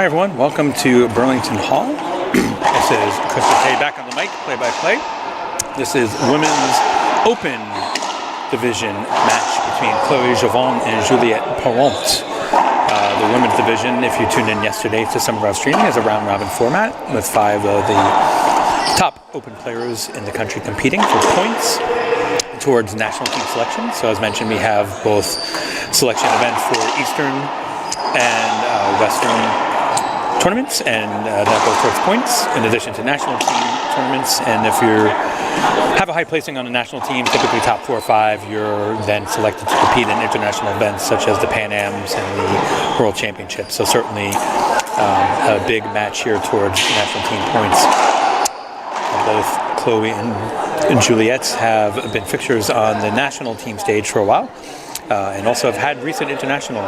Hi everyone, welcome to Burlington Hall. This is Chris back on the mic, play-by-play. This is Women's Open Division match between Chloe Jauvin and Juliette Parent. The women's division, if you tuned in yesterday to some of our streaming, is a round-robin format with 5 of the top open players in the country competing for points towards national team selection. So as mentioned, we have both selection events for Eastern and Western tournaments, and that goes towards points in addition to national team tournaments. And if you have a high placing on a national team, typically top 4 or 5, you're then selected to compete in international events such as the Pan Ams and the World Championships. So certainly a big match here towards national team points. Both Chloe and Juliette have been fixtures on the national team stage for a while, and also have had recent international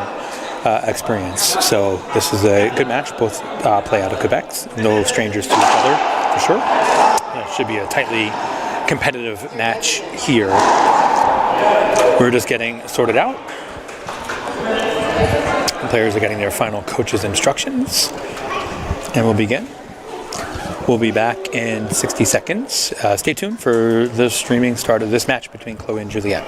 experience. So this is a good match. Both play out of Quebec. No strangers to each other, for sure. It should be a tightly competitive match here. We're just getting sorted out. The players are getting their final coach's instructions, and we'll begin. We'll be back in 60 seconds. Stay tuned for the streaming start of this match between Chloe and Juliette.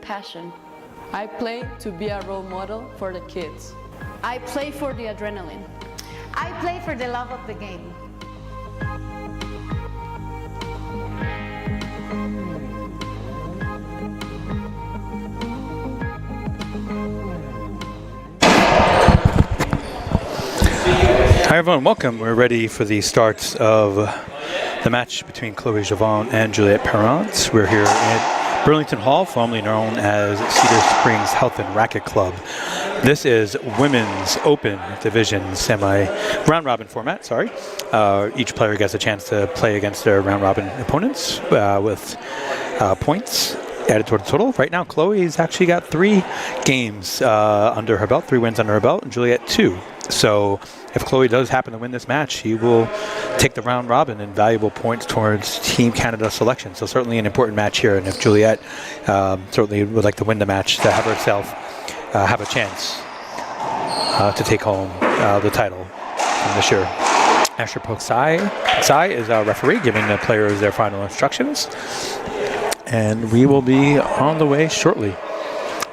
Passion. I play to be a role model for the kids. I play for the adrenaline. I play for the love of the game. Hi everyone, welcome. We're ready for the start of the match between Chloe Jauvin and Juliette Parent. We're here at Burlington Hall, formerly known as Cedar Springs Health and Racquet Club. This is Women's Open Division round-robin format, each player gets a chance to play against their round-robin opponents with points added toward the total. Right now, Chloe's actually got 3 games under her belt, 3 wins under her belt, and Juliette 2. So if Chloe does happen to win this match, she will take the round robin and valuable points towards Team Canada selection. So certainly an important match here. And if Juliette certainly would like to win the match to have herself have a chance to take home the title from this year. Asher Poksai is our referee, giving the players their final instructions. And we will be on the way shortly.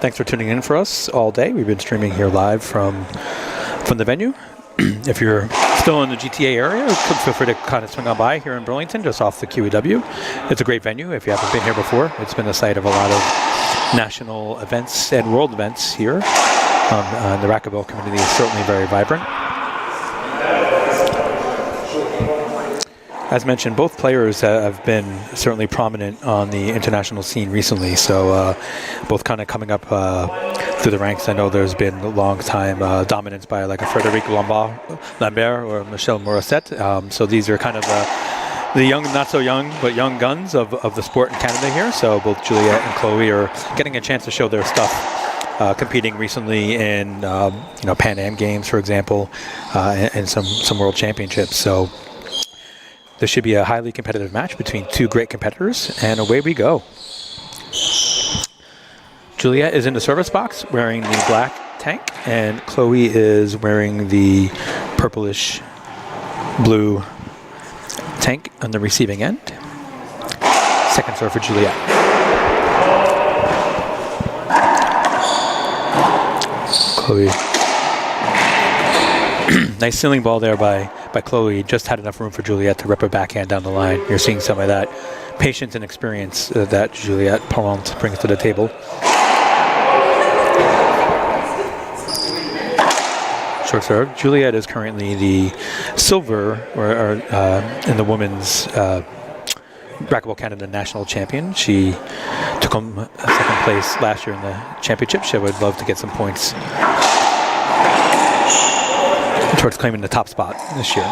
Thanks for tuning in for us all day. We've been streaming here live from the venue. If you're still in the GTA area, feel free to kind of swing on by here in Burlington, just off the QEW. It's a great venue. If you haven't been here before, it's been the site of a lot of national events and world events here. The racquetball community is certainly very vibrant. As mentioned, both players have been certainly prominent on the international scene recently, so both kind of coming up through the ranks. I know there's been a long time dominance by like a Frédéric Lambert or Michelle Morissette. So these are kind of the young, not so young, but young guns of the sport in Canada here. So both Juliette and Chloe are getting a chance to show their stuff, competing recently in Pan Am Games, for example, and some World Championships. So this should be a highly competitive match between 2 great competitors, and away we go. Juliette is in the service box wearing the black tank, and Chloe is wearing the purplish blue tank on the receiving end. Second serve for Juliette. Chloe. Nice ceiling ball there by Chloe. Just had enough room for Juliette to rip her backhand down the line. You're seeing some of that patience and experience that Juliette Parent brings to the table. Short serve. Juliette is currently the silver in the women's Racquetball Canada national champion. She took home second place last year in the championship. She would love to get some points towards claiming the top spot this year.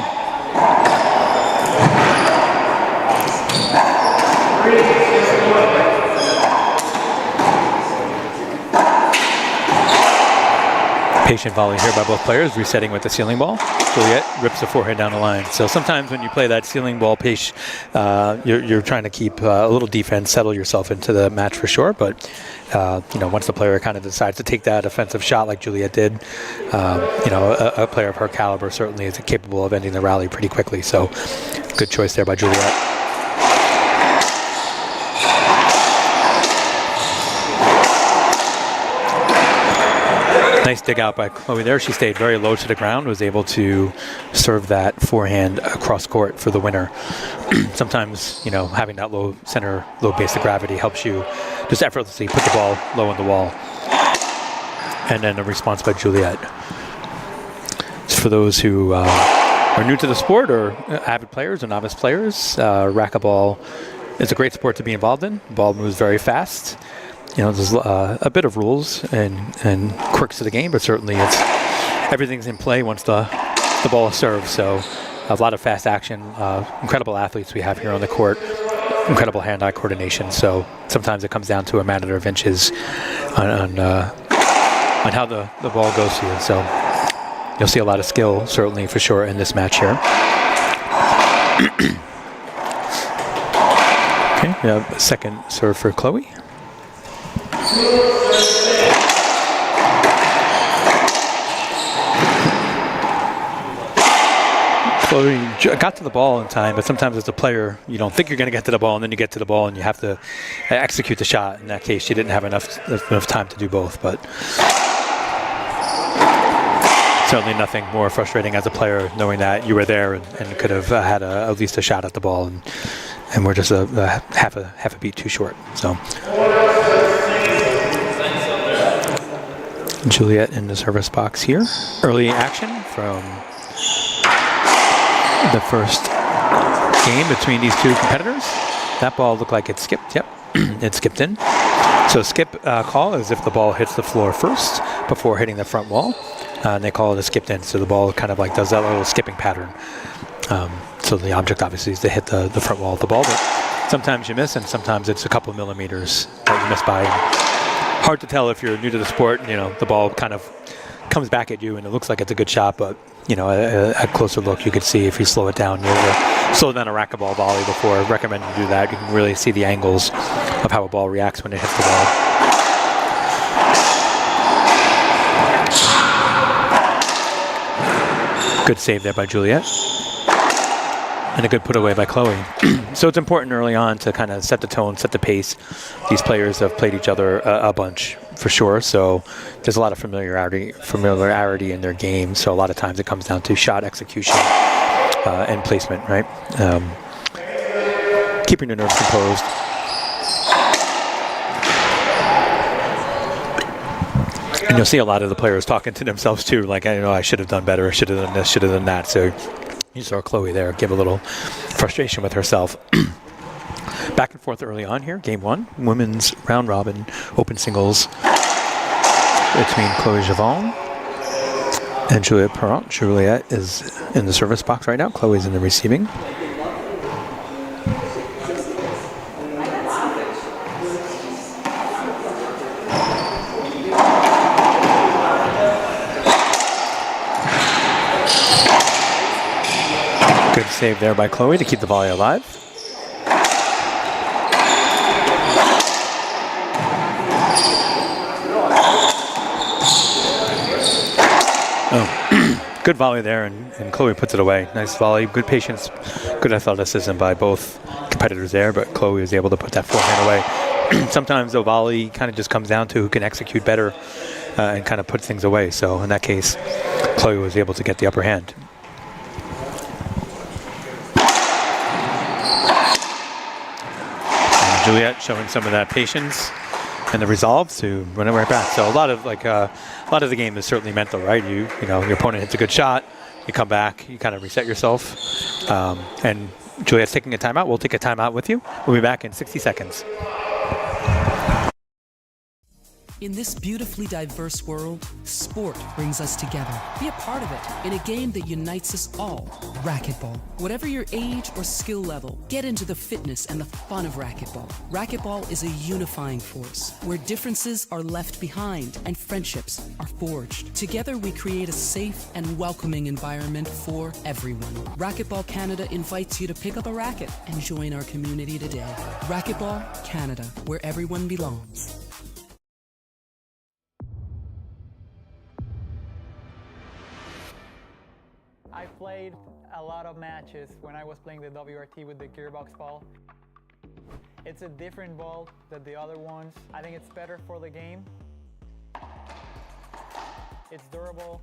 Patient volley here by both players, resetting with the ceiling ball. Juliette rips the forehand down the line. So sometimes when you play that ceiling ball pace, you're trying to keep a little defense, settle yourself into the match for sure. But once the player kind of decides to take that offensive shot like Juliette did, a player of her caliber certainly is capable of ending the rally pretty quickly. So good choice there by Juliette. Nice dig out by Chloe there. She stayed very low to the ground, was able to serve that forehand across court for the winner. Sometimes, having that low base of gravity helps you just effortlessly put the ball low on the wall. And then a response by Juliette. For those who are new to the sport or avid players or novice players, racquetball is a great sport to be involved in. The ball moves very fast. There's a bit of rules and quirks to the game, but certainly everything's in play once the ball is served. So a lot of fast action, incredible athletes we have here on the court, incredible hand-eye coordination. So sometimes it comes down to a matter of inches on how the ball goes to you. So you'll see a lot of skill, certainly for sure, in this match here. Okay, we have a second serve for Chloe. Chloe got to the ball in time, but sometimes as a player, you don't think you're going to get to the ball, and then you get to the ball, and you have to execute the shot. In that case, she didn't have enough time to do both, but certainly nothing more frustrating as a player knowing that you were there and could have had at least a shot at the ball, and we're just half a beat too short. So. Juliette in the service box here. Early action from the first game between these two competitors. That ball looked like it skipped. Yep, it skipped in. So skip call is if the ball hits the floor first before hitting the front wall. And they call it a skipped in. So the ball kind of like does that little skipping pattern. So the object obviously is to hit the front wall of the ball. But sometimes you miss, and sometimes it's a couple of millimeters that you miss by. Hard to tell if you're new to the sport. The ball kind of comes back at you, and it looks like it's a good shot, but a closer look, you could see if you slow it down. Slow down a racquetball volley before. I recommend you do that. You can really see the angles of how a ball reacts when it hits the ball. Good save there by Juliette. And a good put away by Chloe. So it's important early on to kind of set the tone, set the pace. These players have played each other a bunch for sure. So there's a lot of familiarity in their game. So a lot of times it comes down to shot execution and placement, right? Keeping your nerves composed. And you'll see a lot of the players talking to themselves too, like, I should have done better, should have done this, should have done that. So you saw Chloe there give a little frustration with herself. Back and forth early on here, game one, women's round robin, open singles between Chloe Jauvin and Juliette Parent. Juliette is in the service box right now. Chloe's in the receiving. Good save there by Chloe to keep the volley alive. Good volley there, and Chloe puts it away. Nice volley, good patience, good athleticism by both competitors there, but Chloe was able to put that forehand away. Sometimes the volley kind of just comes down to who can execute better and kind of put things away. So in that case, Chloe was able to get the upper hand. And Juliette showing some of that patience and the resolve to run it right back. So a lot of the game is certainly mental, right? You know, your opponent hits a good shot, you come back, you kind of reset yourself. And Juliette's taking a timeout. We'll take a timeout with you. We'll be back in 60 seconds. In this beautifully diverse world, sport brings us together. Be a part of it in a game that unites us all, racquetball. Whatever your age or skill level, get into the fitness and the fun of racquetball. Racquetball is a unifying force where differences are left behind and friendships are forged. Together we create a safe and welcoming environment for everyone. Racquetball Canada invites you to pick up a racket and join our community today. Racquetball Canada, where everyone belongs. I played a lot of matches when I was playing the WRT with the gearbox ball. It's a different ball than the other ones. I think it's better for the game. It's durable.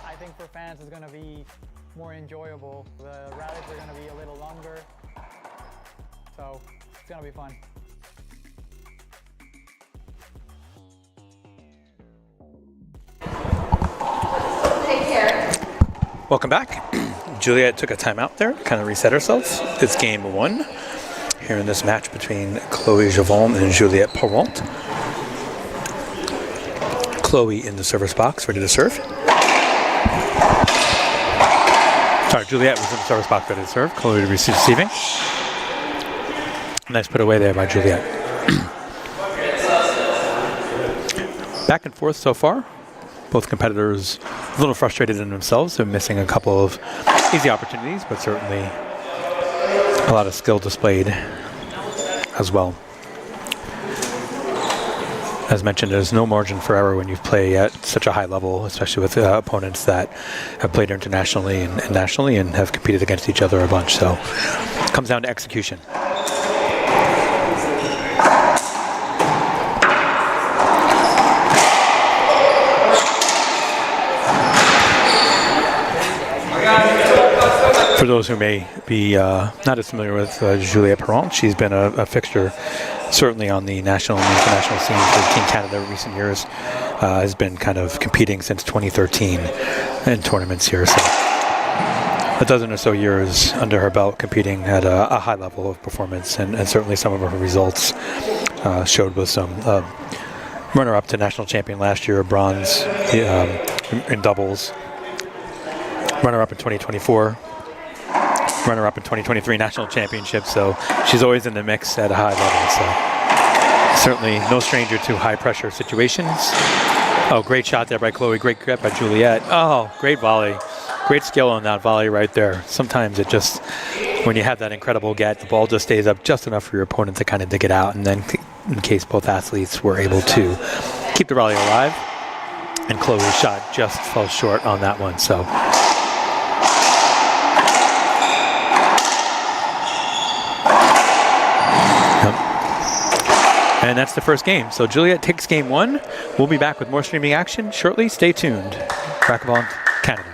I think for fans it's going to be more enjoyable. The rallies are going to be a little longer. So it's going to be fun. Welcome back. Juliette took a timeout there to kind of reset herself. It's game one here in this match between Chloe Jauvin and Juliette Parent. Chloe in the service box, ready to serve. Sorry, Juliette was in the service box, ready to serve. Chloe receiving. Nice put away there by Juliette. Back and forth so far. Both competitors a little frustrated in themselves. They're missing a couple of easy opportunities, but certainly a lot of skill displayed as well. As mentioned, there's no margin for error when you play at such a high level, especially with opponents that have played internationally and nationally and have competed against each other a bunch. So it comes down to execution. For those who may be not as familiar with Juliette Parent, she's been a fixture certainly on the national and international scene for Team Canada in recent years. Has been kind of competing since 2013 in tournaments here. So a dozen or so years under her belt competing at a high level of performance, and certainly some of her results showed with some runner-up to national champion last year, bronze in doubles, runner-up in 2024, runner-up in 2023 national championship. So she's always in the mix at a high level. So certainly no stranger to high-pressure situations. Oh, great shot there by Chloe. Great grip by Juliette. Oh, great volley. Great skill on that volley right there. Sometimes it just, when you have that incredible get, the ball just stays up just enough for your opponent to kind of dig it out. And then in case both athletes were able to keep the rally alive, and Chloe's shot just fell short on that one. So and that's the first game. So Juliette takes game one. We'll be back with more streaming action shortly. Stay tuned. Racquetball Canada.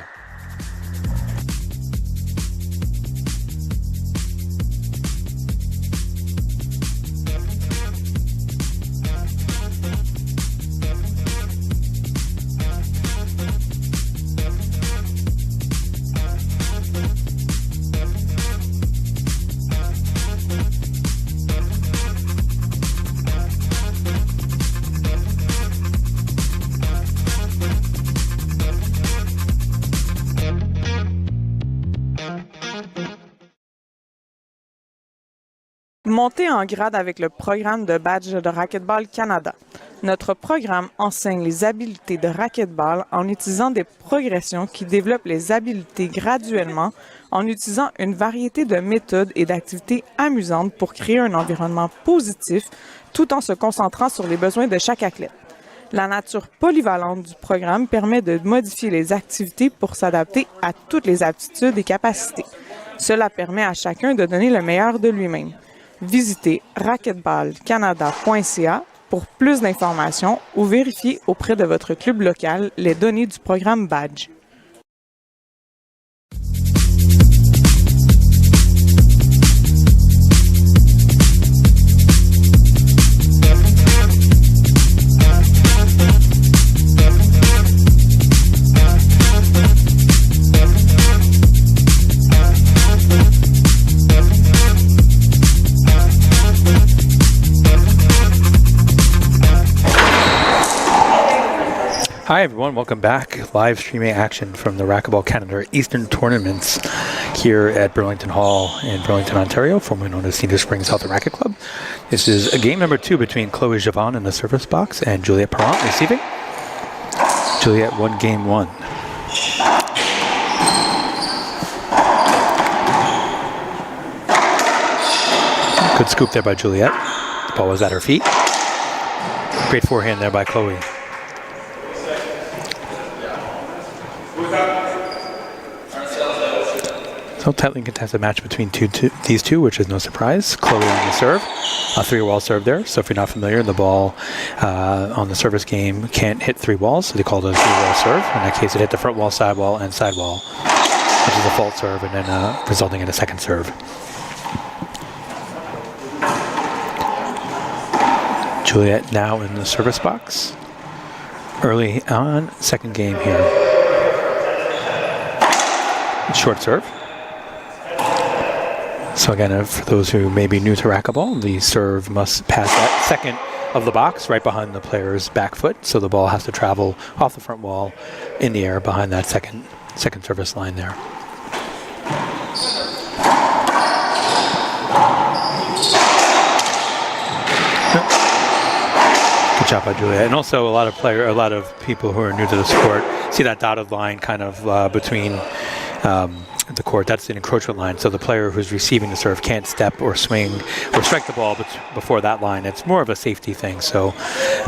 Montez en grade avec le programme de badge de Racquetball Canada. Notre programme enseigne les habiletés de racquetball en utilisant des progressions qui développent les habiletés graduellement en utilisant une variété de méthodes et d'activités amusantes pour créer un environnement positif tout en se concentrant sur les besoins de chaque athlète. La nature polyvalente du programme permet de modifier les activités pour s'adapter à toutes les aptitudes et capacités. Cela permet à chacun de donner le meilleur de lui-même. Visitez racquetballcanada.ca pour plus d'informations ou vérifiez auprès de votre club local les données du programme Badge. Hi everyone, welcome back. Live streaming action from the Racquetball Canada Eastern Tournaments here at Burlington Hall in Burlington, Ontario, formerly known as Cedar Springs Health and Racket Club. This is game number 2 between Chloe Jauvin in the service box and Juliette Parent receiving. Juliette won game 1. Good scoop there by Juliette. The ball was at her feet. Great forehand there by Chloe. So tightly contested match between these two, which is no surprise. Chloe on the serve, a 3-wall serve there. So if you're not familiar, the ball on the service game can't hit 3 walls, so they call it a 3-wall serve. In that case, it hit the front wall, side wall, and side wall, which is a fault serve, and then resulting in a second serve. Juliette now in the service box. Early on, second game here. Short serve. So again, for those who may be new to racquetball, the serve must pass that second of the box right behind the player's back foot. So the ball has to travel off the front wall in the air behind that second service line there. Good job by Juliette. And also a lot of people who are new to the sport see that dotted line kind of between the court. That's an encroachment line, so the player who's receiving the serve can't step or swing or strike the ball before that line. It's more of a safety thing. So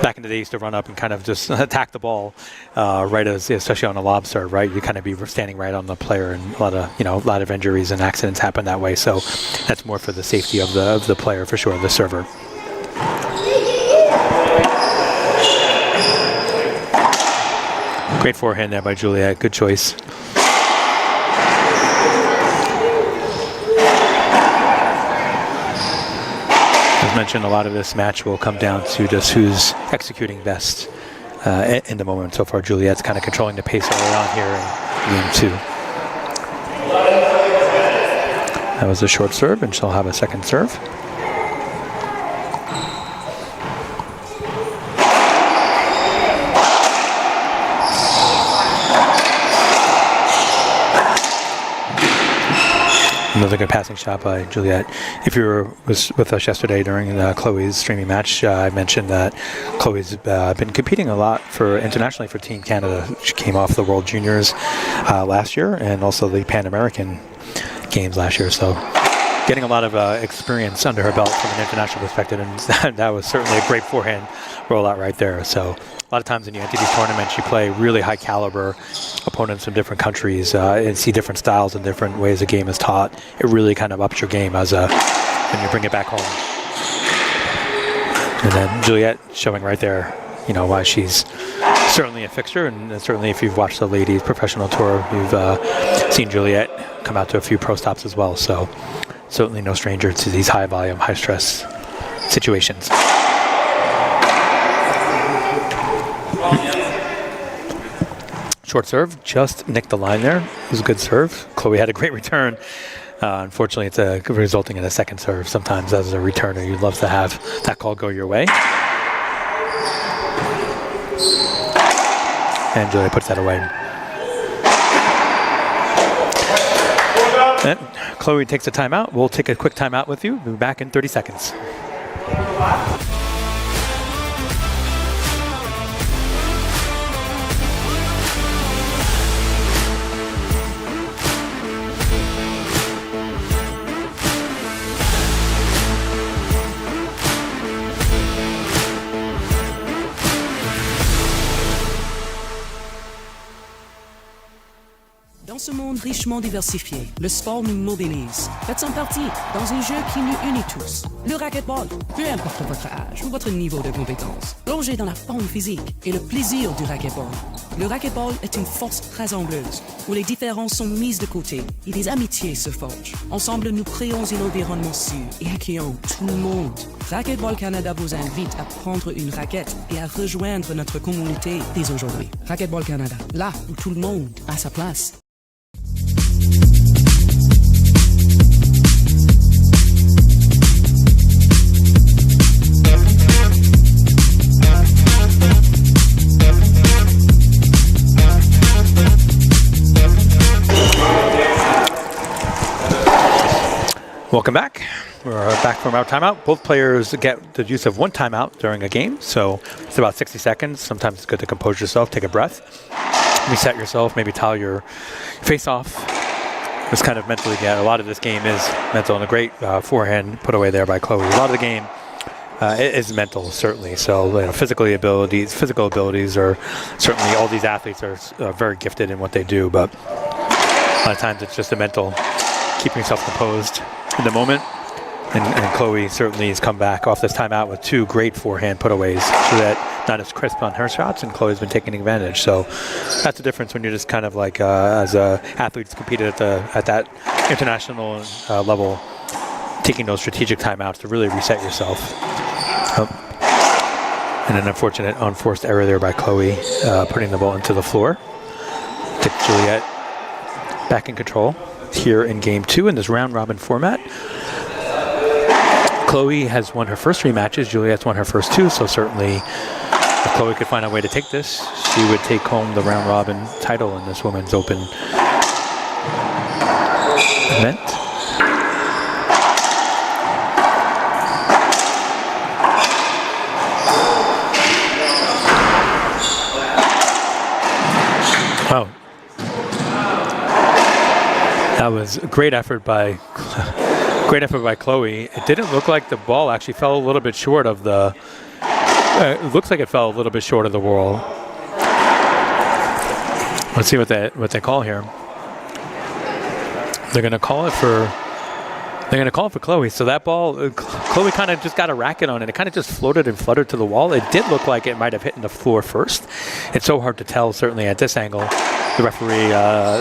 back in the day, they used to run up and kind of just attack the ball especially on a lob serve, right? You kind of be standing right on the player, and a lot of injuries and accidents happen that way. So that's more for the safety of the player for sure, the server. Great forehand there by Juliette. Good choice. As mentioned, a lot of this match will come down to just who's executing best in the moment. So far, Juliette's kind of controlling the pace early on here in game 2. That was a short serve, and she'll have a second serve. Another good passing shot by Juliette. If you was with us yesterday during Chloe's streaming match, I mentioned that Chloe's been competing a lot internationally for Team Canada. She came off the World Juniors last year and also the Pan American Games last year. So getting a lot of experience under her belt from an international perspective, and that was certainly a great forehand rollout right there. So a lot of times when you enter these tournaments, you play really high caliber opponents from different countries and see different styles and different ways the game is taught. It really kind of ups your game when you bring it back home. And then Juliette showing right there, why she's certainly a fixture, and certainly if you've watched the ladies professional tour, you've seen Juliette come out to a few pro stops as well. So certainly no stranger to these high volume, high stress situations. Short serve, just nicked the line there. It was a good serve. Chloe had a great return. Unfortunately, it's resulting in a second serve. Sometimes as a returner, you'd love to have that call go your way. And Julia puts that away. And Chloe takes a timeout. We'll take a quick timeout with you. We'll be back in 30 seconds. Dans ce monde richement diversifié, le sport nous mobilise. Faites-en partie dans un jeu qui nous unit tous. Le racquetball, peu importe votre âge ou votre niveau de compétence. Plongez dans la forme physique et le plaisir du racquetball. Le racquetball est une force rassembleuse où les différences sont mises de côté et des amitiés se forgent. Ensemble, nous créons un environnement sûr et accueillant tout le monde. Racquetball Canada vous invite à prendre une raquette et à rejoindre notre communauté dès aujourd'hui. Racquetball Canada, là où tout le monde a sa place. Welcome back. We're back from our timeout. Both players get the use of one timeout during a game, so it's about 60 seconds. Sometimes it's good to compose yourself, take a breath, reset yourself, maybe towel your face off. Just kind of mentally get. A lot of this game is mental, and a great forehand put away there by Chloe. A lot of the game is mental, certainly. So physical abilities are certainly, all these athletes are very gifted in what they do, but a lot of times it's just a mental, keeping yourself composed in the moment. And Chloe certainly has come back off this timeout with two great forehand putaways. Juliette not as crisp on her shots, and Chloe's been taking advantage. So that's the difference when you're just kind of like as athletes competed at that international level, taking those strategic timeouts to really reset yourself. And an unfortunate unforced error there by Chloe, putting the ball into the floor. Get Juliette back in control here in game 2 in this round robin format. Chloe has won her first 3 matches. Juliette's won her first 2, so certainly if Chloe could find a way to take this, she would take home the round robin title in this Women's Open event. Wow. That was a great effort by Chloe. It didn't look like the ball actually fell a little bit short of the. It looks like it fell a little bit short of the wall. Let's see what they call here. They're gonna call it for. They're gonna call it for Chloe. So that ball, Chloe kind of just got a racket on it. It kind of just floated and fluttered to the wall. It did look like it might have hit the floor first. It's so hard to tell. Certainly at this angle, the referee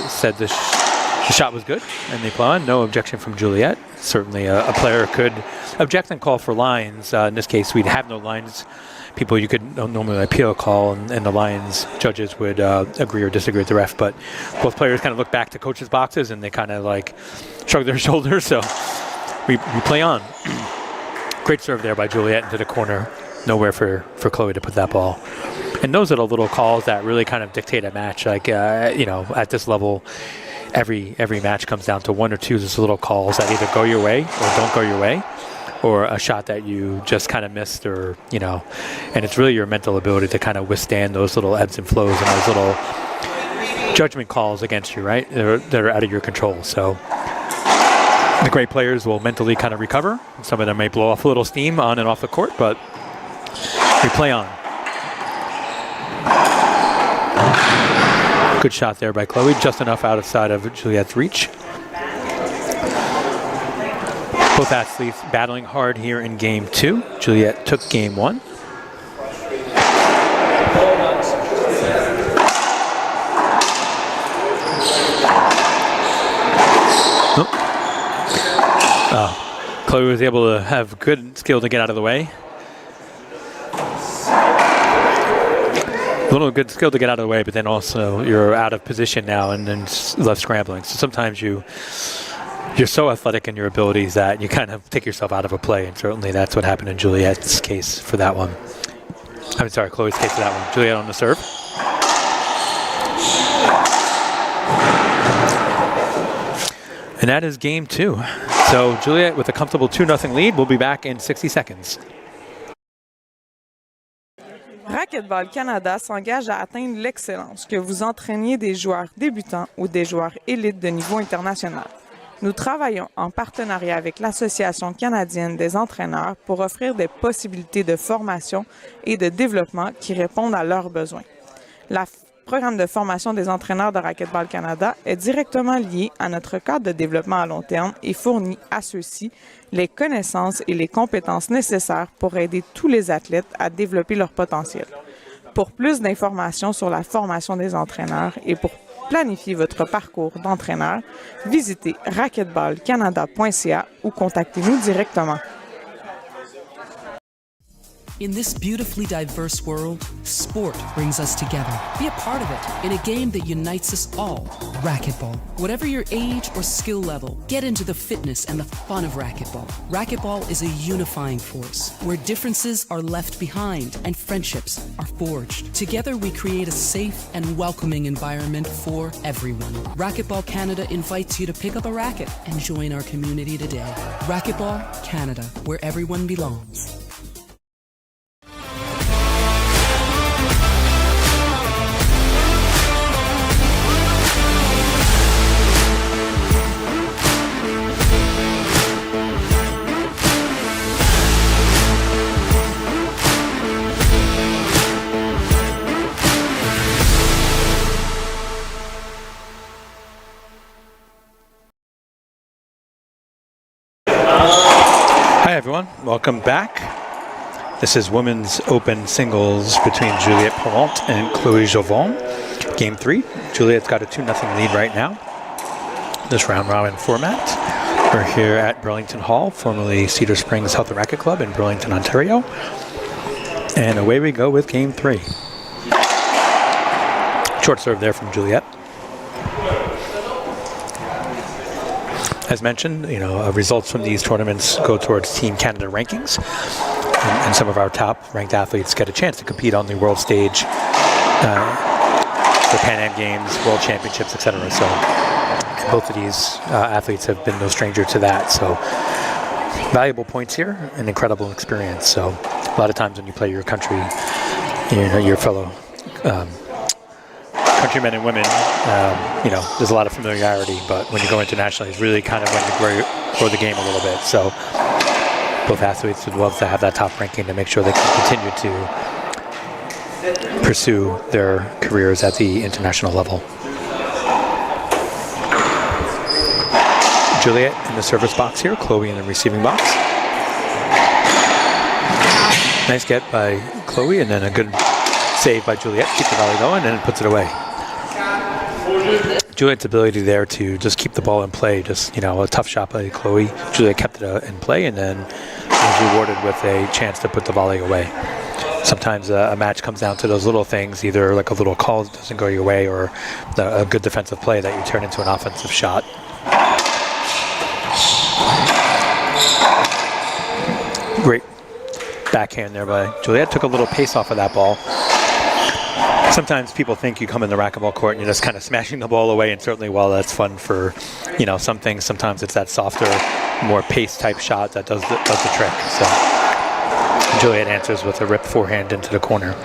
said the shot was good and they play on. No objection from Juliette. Certainly a player could object and call for lines. In this case, we'd have no lines. People, you could normally appeal a call and the lines judges would agree or disagree with the ref. But both players kind of look back to coaches' boxes and they kind of like shrug their shoulders. So we play on. Great serve there by Juliette into the corner. Nowhere for Chloe to put that ball. And those are the little calls that really kind of dictate a match. Like, at this level, every match comes down to 1 or 2 just little calls that either go your way or don't go your way, or a shot that you just kind of missed, or and it's really your mental ability to kind of withstand those little ebbs and flows and those little judgment calls against you, right? That are out of your control. So the great players will mentally kind of recover. Some of them may blow off a little steam on and off the court, but we play on. Good shot there by Chloe, just enough outside of Juliette's reach. Both athletes battling hard here in game 2. Juliette took game 1. Chloe was able to have good skill to get out of the way. A little good skill to get out of the way, but then also you're out of position now and then left scrambling. So sometimes you're so athletic in your abilities that you kind of take yourself out of a play, and certainly that's what happened in Juliette's case for that one. I'm sorry, Chloe's case for that one. Juliette on the serve. And that is game 2. So Juliette with a comfortable 2-0 lead. We'll be back in 60 seconds. Racquetball Canada s'engage à atteindre l'excellence, que vous entraîniez des joueurs débutants ou des joueurs élites de niveau international. Nous travaillons en partenariat avec l'Association canadienne des entraîneurs pour offrir des possibilités de formation et de développement qui répondent à leurs besoins. La programme de formation des entraîneurs de Racquetball Canada est directement lié à notre cadre de développement à long terme et fournit à ceux-ci les connaissances et les compétences nécessaires pour aider tous les athlètes à développer leur potentiel. Pour plus d'informations sur la formation des entraîneurs et pour planifier votre parcours d'entraîneur, visitez racquetballcanada.ca ou contactez-nous directement. In this beautifully diverse world, sport brings us together. Be a part of it in a game that unites us all. Racquetball. Whatever your age or skill level, get into the fitness and the fun of racquetball. Racquetball is a unifying force where differences are left behind and friendships are forged. Together we create a safe and welcoming environment for everyone. Racquetball Canada invites you to pick up a racket and join our community today. Racquetball Canada, where everyone belongs. Hi everyone, welcome back. This is Women's Open Singles between Juliette Parent and Chloe Jauvin. Game 3. Juliette's got a 2-0 lead right now. This round robin format. We're here at Burlington Hall, formerly Cedar Springs Health and Racquet Club in Burlington, Ontario. And away we go with Game 3. Short serve there from Juliette. As mentioned, results from these tournaments go towards Team Canada rankings, and some of our top-ranked athletes get a chance to compete on the world stage for Pan Am Games, World Championships, etc. So both of these athletes have been no stranger to that. So valuable points here, an incredible experience. So a lot of times when you play your country, your fellow countrymen and women, there's a lot of familiarity, but when you go internationally, it's really kind of when you grow the game a little bit. So both athletes would love to have that top ranking to make sure they can continue to pursue their careers at the international level. Juliette in the service box here, Chloe in the receiving box. Nice get by Chloe, and then a good save by Juliette, keep the volley going, and then puts it away. Juliette's ability there to just keep the ball in play, a tough shot by Chloe. Juliette kept it in play and then was rewarded with a chance to put the volley away. Sometimes a match comes down to those little things, either like a little call that doesn't go your way or a good defensive play that you turn into an offensive shot. Great backhand there by Juliette. Took a little pace off of that ball. Sometimes people think you come in the racquetball court and you're just kind of smashing the ball away, and certainly while that's fun for, some things, sometimes it's that softer, more pace type shot that does the trick. So Juliette answers with a ripped forehand into the corner.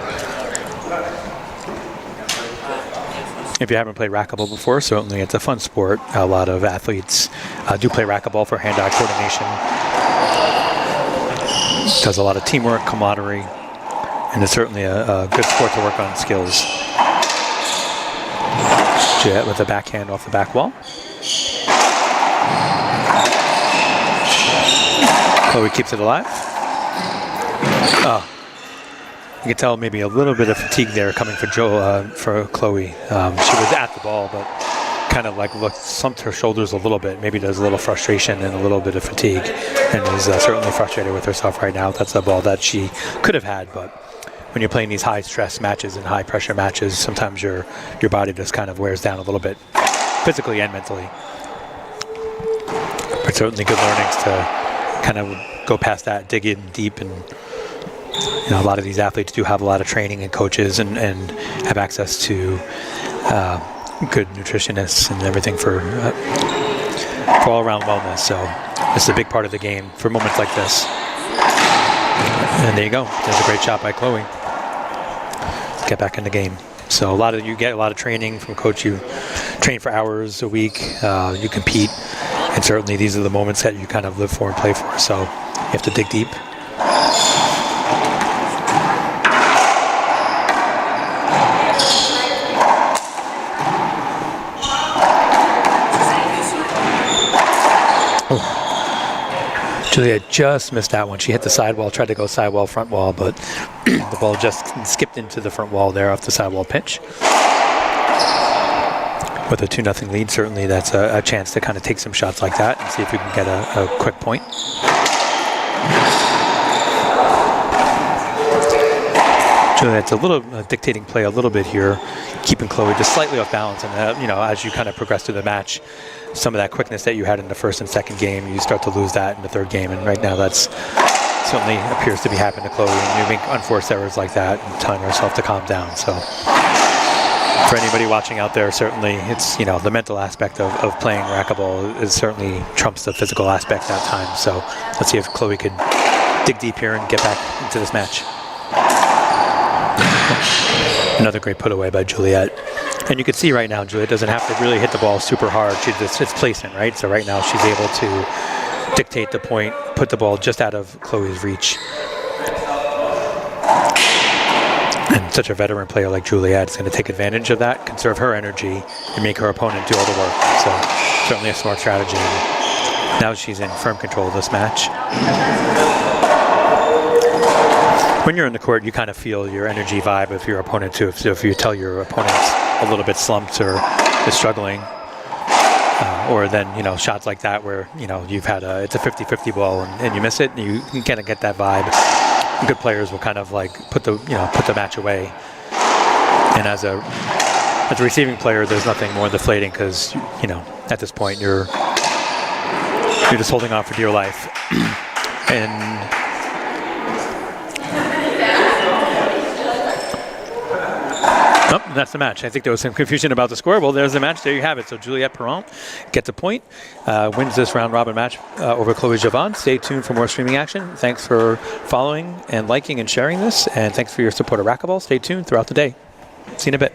If you haven't played racquetball before, certainly it's a fun sport. A lot of athletes do play racquetball for hand-eye coordination. Does a lot of teamwork, camaraderie, and it's certainly a good sport to work on skills. Juliette with a backhand off the back wall. Chloe keeps it alive. You can tell maybe a little bit of fatigue there coming for Chloe. She was at the ball, but kind of slumped her shoulders a little bit. Maybe there's a little frustration and a little bit of fatigue, and is certainly frustrated with herself right now. That's a ball that she could have had, but when you're playing these high-stress matches and high-pressure matches, sometimes your body just kind of wears down a little bit, physically and mentally. But certainly good learnings to kind of go past that, dig in deep, and a lot of these athletes do have a lot of training and coaches and have access to good nutritionists and everything for all-around wellness. So this is a big part of the game for moments like this. And there you go. There's a great shot by Chloe. Get back in the game. So you get a lot of training from coach. You train for hours a week. You compete, and certainly these are the moments that you kind of live for and play for. So you have to dig deep. Juliette just missed that one. She hit the sidewall, tried to go sidewall, front wall, but the ball just skipped into the front wall there off the sidewall pitch. With a 2-0 lead, certainly that's a chance to kind of take some shots like that and see if we can get a quick point. Juliette's a little dictating play a little bit here, keeping Chloe just slightly off balance. And you know, as you kind of progress through the match, some of that quickness that you had in the first and second game, you start to lose that in the third game. And right now, that's certainly appears to be happening to Chloe. And you make unforced errors like that and telling herself to calm down. So for anybody watching out there, certainly it's, you know, the mental aspect of playing racquetball is certainly trumps the physical aspect at times. So let's see if Chloe could dig deep here and get back into this match. Another great put away by Juliette. And you can see right now, Juliette doesn't have to really hit the ball super hard. It's placement, right? So right now she's able to dictate the point, put the ball just out of Chloe's reach. And such a veteran player like Juliette is going to take advantage of that, conserve her energy, and make her opponent do all the work. So certainly a smart strategy. Now she's in firm control of this match. When you're in the court, you kind of feel your energy vibe of your opponent too. So if you tell your opponent's a little bit slumped or is struggling, or then, you know, shots like that where, you know, you've had it's a 50-50 ball and you miss it, and you can kind of get that vibe. Good players will kind of like put the match away. And as a receiving player, there's nothing more deflating because, you know, at this point you're just holding on for dear life. And that's the match. I think there was some confusion about the score. Well, there's the match. There you have it. So Juliette Parent gets a point, wins this round robin match over Chloe Jauvin. Stay tuned for more streaming action. Thanks for following and liking and sharing this, and thanks for your support of racquetball. Stay tuned throughout the day. See you in a bit.